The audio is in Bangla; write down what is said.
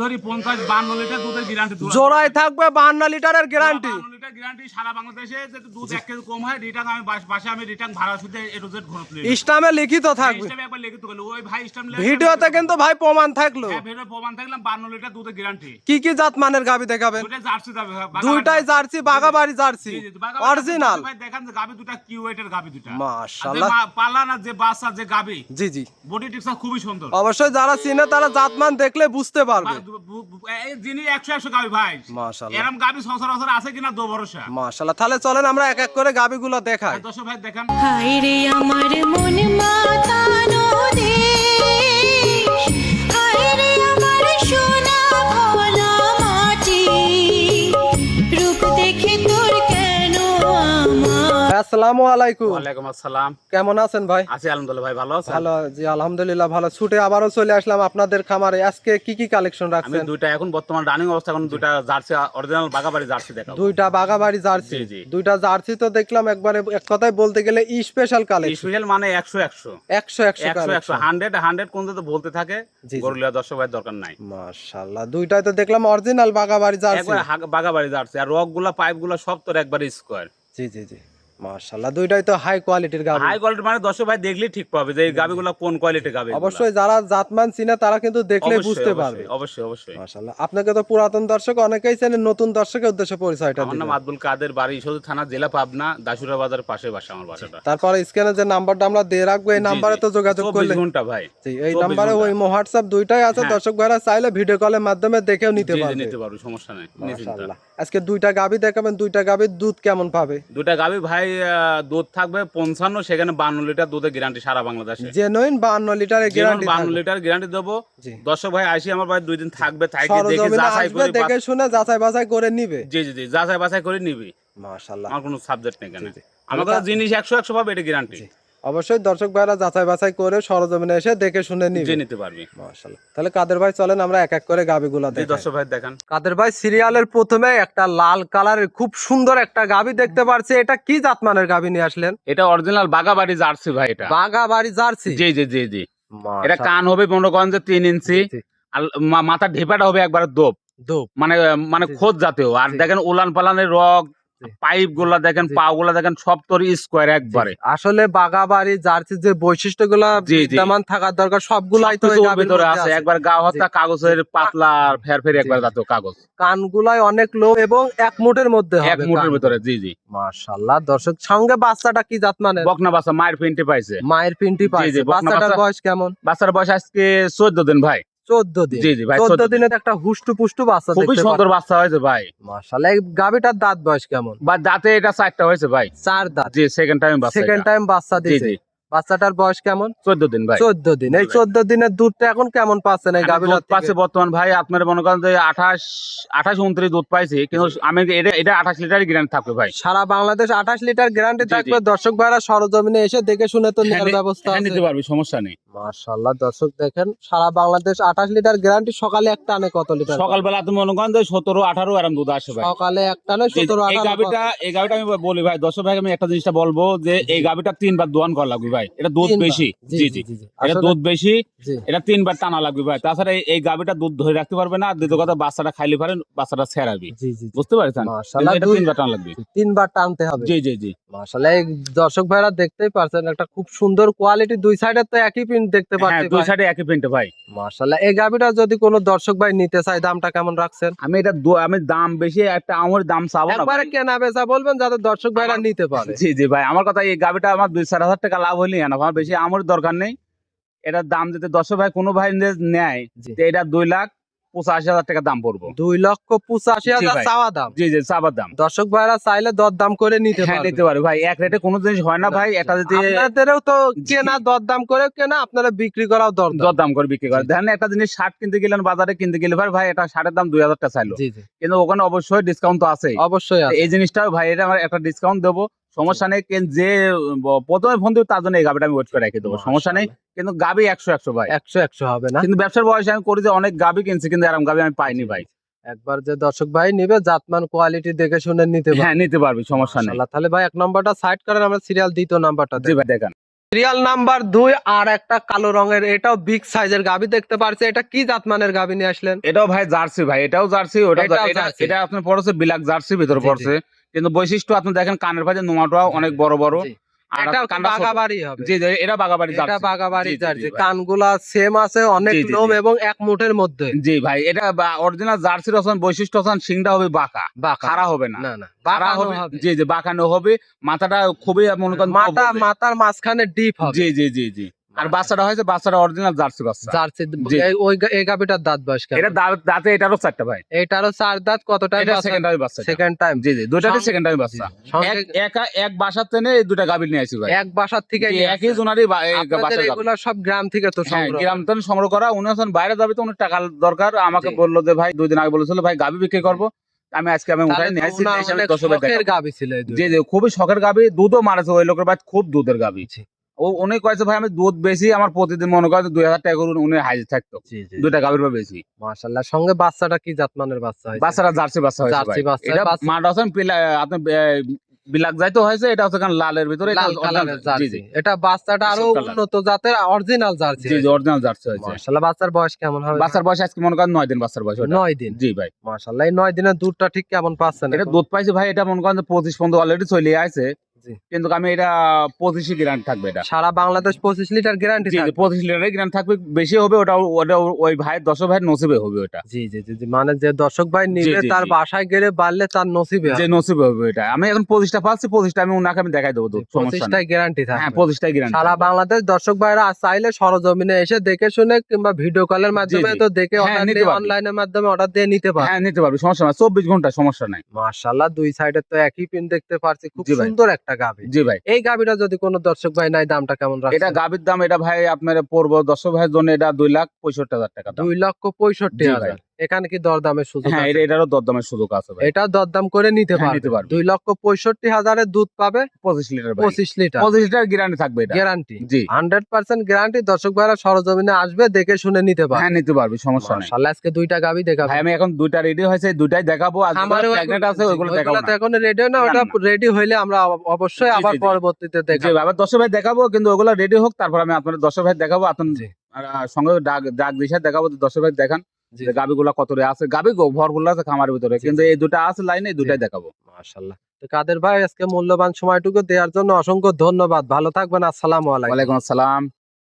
ধরি 50-52 লিটার দুধের গ্যারান্টি জোড়ায় থাকবে 52 লিটারের গ্যারান্টি। 52 লিটার গ্যারান্টি সারা বাংলাদেশে যদি দুধ 1 কেজি কম হয় রিটার্ন আমি বাসে আমি রিটার্ন ভাড়া শুধু এ টু জেড ঘরত লই। ইসলামে লিখিত থাকবে। ইসলামে একবার লিখিত গেল ওই ভাই ইসলাম ভিডিওতে কিন্তু ভাই প্রমাণ থাকলো। হ্যাঁ ভিডিও প্রমাণ থাকলাম 52 লিটার দুধের গ্যারান্টি। কি কি জাত মানের গাবি দেখাবেন? দুইটা জার্সি যাবে। দুইটাই জার্সি, বাগাবাড়ি জার্সি অরিজিনাল। ভাই দেখেন যে গাবি দুটো কি ওয়েটের গাবি দুটো মাশাআল্লাহ। পালা না যে বাচ্চা যে গাবি জি জি বডি টিক্সা খুবই সুন্দর। অবশ্যই যারা চিনে তারা জাতমান দেখলে বুঝতে পারবে। এই যিনি 100 গাবি ভাই মাশাআল্লাহ। এরকম গাবি সচরাচর আছে কিনা দো ভরসা। মাশাআল্লাহ। তাহলে চলেন আমরা এক এক করে গাবিগুলো দেখাই। দর্শক ভাই দেখেন। হায় রে আমার মন মাতানো দেশ, হায় রে আমার সোনা ভোলা মাটি, রূপ দেখে তোর কেন আমার। আসসালামু আলাইকুম। ওয়ালাইকুম আসসালাম। কেমন আছেন ভাই? আছি আলহামদুলিল্লাহ ভাই, ভালো আছেন? ভালো জি আলহামদুলিল্লাহ ভালো। ছুটে আবারও চলে আসলাম আপনাদের খামারে। আজকে কি কি কালেকশন আমি রাখছেন? দুইটা এখন বর্তমান রানিং অবস্থা, এখন দুইটা জার্সি অরিজিনাল বাগাবাড়ি জার্সি দেখাবো। দুইটা বাগাবাড়ি জার্সি। জি, জি। দুইটা জার্সি তো দেখলাম একবারে এক কথায় বলতে গেলে স্পেশাল কালেকশন। স্পেশাল মানে 100 100 কোন তো বলতে থাকে জি, জি। গরুলিয়া দর্শক ভাই দরকার নাই। মাশাআল্লাহ। দুইটাই তো দেখলাম অরিজিনাল বাগাবাড়ি জার্সি। একবার বাগাবাড়ি জার্সি আর রকগুলা পাইপগুলা সব তোর একবার স্কয়ার। জি জি জি মাশাআল্লাহ। দুইটাই তো হাই কোয়ালিটির গাবি। হাই কোয়ালিটি মানে দর্শক ভাই দেখলেই ঠিক পাবে যে এই গাবিগুলা কোন কোয়ালিটির গাবি। অবশ্যই যারা জাতমান চিনে তারা কিন্তু দেখলে বুঝতে পারবে। অবশ্যই মাশাআল্লাহ। আপনাকে তো পুরাতন দর্শক অনেকেই চেনেন, নতুন দর্শকের উদ্দেশ্যে পরিচয়টা আমার দিন। নাম আব্দুল কাদের, বাড়ি ঈশ্বরদী থানা, জেলা পাবনা, দাসুরা বাজারের পাশে বাসা আমার বাসাটা। তারপরে স্ক্রিনে যে নাম্বারটা আমরা দিয়ে রাখবো এই নাম্বারে তো যোগাযোগ করলে 24 ঘন্টা ভাই। জি এই নাম্বারে ওই হোয়াটসঅ্যাপ দুইটাই আছে। হ্যাঁ। দর্শক ভাইরা চাইলে ভিডিও কলের মাধ্যমে দেখেও নিতে জি, জি, পারবে। নিতে পারবে, সমস্যা নাই। মাশাআল্লাহ। আজকে দুইটা গাবি দেখাবেন, দুইটা গাবির দুধ কেমন পাবে? দুটা গাবি ভাই দুধ থাকবে 55, সেখানে 52 লিটার দুধের গ্যারান্টি সারা বাংলাদেশে। জেনুইন 52 লিটারের গ্যারান্টি 52 লিটার গ্যারান্টি দেবো। জি। দর্শক ভাই আসি আমার ভাই 2 দিন থাকবে, থাকি দেখে সরজমিনে যাচাই আসবে, করে দেখে শুনে যাচাই বাছাই করে নিবে। জি জি জি যাচাই বাছাই করে নিবি। মাশাআল্লাহ। আমার কোনো সাবজেক্ট নেই কেন। জি। আমার কাছে জিনিস 100 পাবে, এটা গ্যারান্টি। অবশ্যই দর্শক ভাইরা যাচাই বাছাই করে সরজমিনে এসে দেখে শুনে নিবে। যে নিতে পারবি। মাশাআল্লাহ। তাহলে কাদের ভাই চলেন আমরা এক এক করে গাবিগুলা জি দেখাই। দর্শক ভাই দেখান। কাদের ভাই সিরিয়ালের প্রথমে একটা লাল কালারের খুব সুন্দর একটা গাবি দেখতে পারছি। এটা কি জাতমানের গাবি নিয়ে আসলেন? এটা অরিজিনাল বাগাবাড়ি জার্সি ভাই। এটা বাগাবাড়ি জার্সি। জি জি জি জি। এটা মাশাআল্লাহ। কান হবে মনে করেন যে 3 ইঞ্চি, জি। আর মাথার ঢেপাটা হবে একবার দোপ, দোপ। মানে জি, জি। খোঁজ জাতীয়। আর জি। দেখেন উলান পালানের রগ, জি। পাইপ গুলা দেখেন, জি। পা গুলা দেখেন, সব তোর স্কোয়ার একবারে। আসলে বাগাবাড়ি জার্সির যে বৈশিষ্ট্যগুলা জি, জি। বিদ্যমান থাকার দরকার সবগুলাই তো এই সবকিছু গাবির ভিতরে মধ্যে আছে। আছে। একবার গা হত্যা কাগজের পাতলা ফেরফের জি, একবার জি। জাতীয় কাগজ, কানগুলাই অনেক লো এবং এক মুঠের মধ্যে হবে। এক মুঠের ভিতরে। জি জি। মাশাআল্লাহ। দর্শক সঙ্গে বাচ্চাটা কি জাতমানের? বকনা বাচ্চা, মায়ের পিন্টি পাইছে। মায়ের পিন্টি পাইছে। বকনা বাচ্চাটার বাচ্চা। বয়স কেমন? বাচ্চার বয়স আজকে 14 দিন ভাই। 14 দিন। জি, জি ভাই, 14 14 দিনে একটা হুষ্টু পুষ্টু বাচ্চা খুবই দেখতে সুন্দর পাচ্ছি। বাচ্চা হয়েছে ভাই। মাশাআল্লাহ। এই গাবিটার দাঁত বয়স কেমন? বা দাঁতে এটা 4টা হয়েছে ভাই। 4 দাঁত। জি, সেকেন্ড টাইম বাচ্চা। সেকেন্ড টাইম বাচ্চা জি দিয়েছে। জি। বাচ্চাটার বয়স কেমন? 14 দিন ভাই। 14 দিন। এই 14 দিনের দুধটা এখন কেমন পাচ্ছেন এই আমি গাবিটার দুধ পাচ্ছি থেকে? বর্তমান ভাই আপনার মনে করেন যে 28 29 দুধ পাইছি, কিন্তু আমি এটা 28 লিটারই গ্যারান্টি থাকবে ভাই। সারা বাংলাদেশ 28 লিটার গ্যারান্টি জি, জি। থাকবে। দর্শক ভাইরা সরজমিনে এসে দেখে শুনে তো নেওয়ার ব্যবস্থা হ্যাঁ, আছে। নিতে পারবি, সমস্যা নেই। মাশাআল্লাহ। দর্শক দেখেন সারা বাংলাদেশ 28 লিটার গ্যারান্টি। সকালে এক টানে কত লিটার? সকালবেলা তুমি মনে করেন যে 17 18 এরকম দুধ আসে ভাই। সকালে এক টানে এই 17 এই 18 গাবিটা আমি বলি ভাই, দর্শক ভাই আমি একটা জিনিসটা বলবো যে এই গাবিটা 3 বার দোয়ান করা লাগবে ভাই। এটা দুধ তিনবার। বেশি। জি, জি জি, জি জি। এটা আসলে- দুধ বেশি। জি। এটা 3 বার টানা লাগবে ভাই। তাছাড়া এই গাবিটা দুধ ধরে রাখতে পারবে না। আর দ্বিতীয় কথা, বাচ্চাটা খাইলে পারেন, বাচ্চাটা ছেড়াবি। জি, জি, জি। বুঝতে পারছেন? মাশাআল্লাহ। এটা 3 বার টানা লাগবে। তিনবার টানতে হবে। জি জি জি। মাশাআল্লাহ। এই দর্শক ভাইরা দেখতেই পারছেন একটা খুব সুন্দর কোয়ালিটি। দুই সাইডে তো একই প্রিন্ট দেখতে হ্যাঁ, পাচ্ছি দুই ভাই। সাইডে একই প্রিন্টে ভাই। মাশাআল্লাহ। এই গাবিটা যদি কোনো দর্শক ভাই নিতে চায় দামটা কেমন রাখছেন? আমি দাম বেশি, একটা আমার দাম চাবো না একবারে ভাই। কেনা বেচা বলবেন যাতে দর্শক ভাইরা নিতে পারে। জি জি ভাই, আমার কথা এই গাবিটা আমার 2-4 হাজার টাকা লাভ হইলে না, আমার বেশি আমার দরকার নেই। এটার দাম যদি দর্শক ভাই কোনো ভাই নেয়, জি। তো এটা 2,85,000 টাকা দাম পড়বো। 2,85,000 ভাই। চাওয়া দাম। জি জি, চাবার দাম। দর্শক ভাইরা চাইলে দরদাম করে নিতে হ্যাঁ, পারবে। নিতে পারে ভাই। এক রেটে কোনো জিনিস হয় না ভাই। এটা যদি আপনাদেরও তো কেনা দরদাম করে কেনা, আপনারা বিক্রি করাও দরদাম। দরদাম করে বিক্রি করে দেখেন, একটা জিনিস 60 কিনতে গেলেন বাজারে, কিনতে গেলে ভাই এটা 60 দাম 2,000 টাকা চাইলো, জি জি কিন্তু ওখানে অবশ্যই ডিসকাউন্ট তো আছে। অবশ্যই আছে। এই জিনিসটাও ভাই, এটা আমার একটা ডিসকাউন্ট দেবো, সমস্যা নেই। যে প্রথমে ফোন দেবো তার জন্য এই গাবিটা আমি ওয়েট করে রেখে দেবো, সমস্যা নেই। কিন্তু গাবি 100 ভাই। 100 হবে না? কিন্তু ব্যবসার বয়সে আমি করি যে অনেক গাবি কিনছি, কিন্তু এরকম গাবি আমি পাইনি ভাই। একবার যে দর্শক ভাই নিবে জাতমান কোয়ালিটি দেখে শুনে নিতে পারবে। হ্যাঁ, নিতে পারবি, সমস্যা নেই। মাশাআল্লাহ। তাহলে ভাই এক নাম্বারটা সাইড করেন, আমরা সিরিয়াল দ্বিতীয় নাম্বারটা জি ভাই দেখান। সিরিয়াল নাম্বার 2 আর একটা কালো রঙের, এটাও বিগ সাইজের গাভী দেখতে পারছি। এটা কি জাতমানের গাভী নিয়ে আসলেন? এটাও ভাই জার্সি ভাই, এটাও জার্সি, ওটাও এটাও এটা জার্সি। এটা আপনার পড়ছে ব্ল্যাক জার্সি ভিতরে জি, জি। পড়ছে, কিন্তু বৈশিষ্ট্য আপনি দেখেন কানের ভাঁজে নোয়াটাও অনেক বড় বড়। জি। আর এটাও কানটা ছোট। বাগাবাড়ি হবে। জি জি, এটা বাগাবাড়ি এটা জার্সি। বাগাবাড়ি জি, জি, জার্সি, জি ভাই। কানগুলা সেম আছে, অনেক জি, জি, লোম জি। এবং এক মুঠের মধ্যে। জি ভাই, এটা অরিজিনাল জার্সির অবস্থান বৈশিষ্ট্য অবস্থান সিংটা হবে বাঁকা, বাঁকা। খাড়া হবে না। না না, খাড়া বাঁকানো হবে, হবে। জি জি, বাঁকানো হবে। মাথাটা খুবই মনে করেন মাথা হবে। মাথার মাঝখানে ডিপ হবে। জি জি জি জি। আর বাচ্চাটা হয়েছে বাচ্চাটা অরিজিনাল জার্সি বাচ্চা। জার্সি। জি। এই গাভীটার দাঁত বয়স কেমন? এটা দাঁতে এটারও 4টা ভাই। এটারও 4 দাঁত। কত টাইম এটা সেকেন্ড টাইম বাচ্চা। Second time. জি জি, দুটারই সঙ্গে- সেকেন্ড টাইম বাচ্চা। সঙ্গে এক বাসার থেকে এই দুটা গাভী নিয়ে আসি ভাই। এক বাসার থেকে জি, নিয়ে একই আসছেন। জোনারই আপনাদের বাসার গাভী। এগুলা সব গ্রাম থেকে তো হ্যাঁ, সংগ্রহ গ্রাম করা। থেকে সংগ্রহ করা। উনি হচ্ছেন বাইরে যাবে তো, উনি টাকা দরকার। আমাকে জি। বললো যে ভাই 2 দিন আগে বলেছিল ভাই গাভী বিক্রি করবো। আজকে আমি উঠাই তাহলে নিয়ে তো আসছি, ওনার নিয়ে এসে আমি অনেক দর্শকের শখের দেখাবো। গাভী ছিল এই জি দুইটা। জি, খুবই শখের গাভী, দুধও মারেছে ওই লোকের ভাই, খুব দুধের গাভী। জি। উনি কয়েছে ভাই আমি দুধ বেশি, আমার প্রতিদিন মনে করেন 2000 টাকা করে উনি হাজির থাকতো। জি জি। দুইটা গাভীর পর বেশি। মাশাআল্লাহ। সঙ্গে বাচ্চাটা কি জাতমানের বাচ্চা হয়েছে? বাচ্চারা জার্সি বাচ্চা হয়েছে জার্সি ভাই। বাচ্চা। এটা বাচ্চা- মাটা হচ্ছেন আপনার বিলাক যাইতে হয়েছে, এটা হচ্ছে কারণ লালের ভিতরে, এটা লাল original- কালারের জি জার্সি। জি এটা বাচ্চাটা আরো এসব colour। উন্নত জাতের অরিজিনাল জার্সি। জি জি, অরিজিনাল জার্সি হয়েছে। মাশাআল্লাহ। বাচ্চার বয়স কেমন হবে? বাচ্চার বয়স আজকে মনে করেন 9 দিন বাচ্চার বয়স ওটা। 9 দিন। জি ভাই। মাশাআল্লাহ। এই 9 দিনের দুধটা ঠিক কেমন পাচ্ছেন এটা এখন? দুধ পাইছি ভাই, এটা মনে করেন যে 25 পর্যন্ত অলরেডি চলে আছে, জি। কিন্তু আমি এটা 25 গ্যারান্টি থাকবে এটা। সারা বাংলাদেশ 25 লিটার গ্যারান্টি জি জি, থাকবে। 25 লিটারের গ্যারান্টি থাকবে। বেশি হবে ওটা, ওই ভাই 10 ভাইয়ের নসিবে হবে ওটা। জি জি জি জি। মানে যে দর্শক ভাই নিবে জি, তার জি। বাসায় গেলে বাড়লে তার নসিবে যে হবে। নসিবে হবে এটা। আমি এখন 25টা পাচ্ছি, 25টা আমি উনাকে আমি দেখাই দেবো দুধ, সমস্যা 25 নেই। টাই গ্যারান্টি হ্যাঁ, থাকবে। 25টাই গ্যারান্টি। সারা বাংলাদেশ দর্শক ভাইরা চাইলে সরজমিনে এসে দেখে শুনে কিংবা ভিডিও কলের মাধ্যমে জি। তো দেখে হ্যাঁ, অর্ডার নিতে দিয়ে পারবে। অনলাইনের মাধ্যমে অর্ডার দিয়ে নিতে পারে। হ্যাঁ, নিতে পারবি, সমস্যা নাই। 24 ঘন্টা সমস্যা নাই। মাশাআল্লাহ। দুই সাইডে তো একই পিন দেখতে পারছি, খুব জি ভাই। সুন্দর একটা গাভী। জি ভাই। এই গাভীটা যদি কোনো দর্শক ভাই নাই, দামটা কেমন এটা রাখছেন? গাভীর দাম এটা ভাই আপনার পড়বো 10 ভাইয়ের জন্য এটা 2,65,000 টাকা দাম। 2,65,000। ভাই। এখানে কি দরদামের সুযোগ হ্যাঁ, আছে? এটারও দরদামের সুযোগ আছে ভাই। এটা দরদাম করে নিতে হ্যাঁ, পারবে। নিতে পারবে। 2,65,000 এর দুধ পাবে 25 লিটার ভাই। 25 লিটার 25 লিটার গ্যারান্টি থাকবে এটা। গ্যারান্টি। জি। 100% গ্যারান্টি। দর্শক ভাইরা সরজমিনে আসবে, দেখে শুনে নিতে পারবে। হ্যাঁ, নিতে পারবি, সমস্যা নাই। মাশাআল্লাহ। আজকে দুইটা গাভী দেখাবো। ভাই আমি এখন 2টা রেডি হয়েছে, 2টাই দেখাবো। আর আমারও প্রেগনেন্ট আছে ওইগুলো দেখাবো ওইগুলো তো না। এখন রেডি না, না, ওটা না। রেডি হইলে আমরা অবশ্যই জি, আবার জি, জি। পরবর্তীতে জি দেখাবো। আবার 10 ভাই দেখাবো, কিন্তু ওগুলো রেডি হোক, তারপর আমি আপনাদের 10 ভাই দেখাবো। আপনার জি। সঙ্গে ডাক দিশা দেখাবো, 10 ভাই দেখান জি। যে গাবিগুলা কত রে আছে। গাবি ভরগুলো আছে খামারের ভিতরে, জি, কিন্তু জি। এই দুটা আছে লাইনে, এই দুটাই দেখাবো। মাশাআল্লাহ। তো কাদের ভাই আজকে মূল্যবান সময়টুকু দেওয়ার জন্য অসংখ্য ধন্যবাদ। ভালো থাকবেন। আসসালামু আলাইকুম। ওয়ালাইকুম আসসালাম।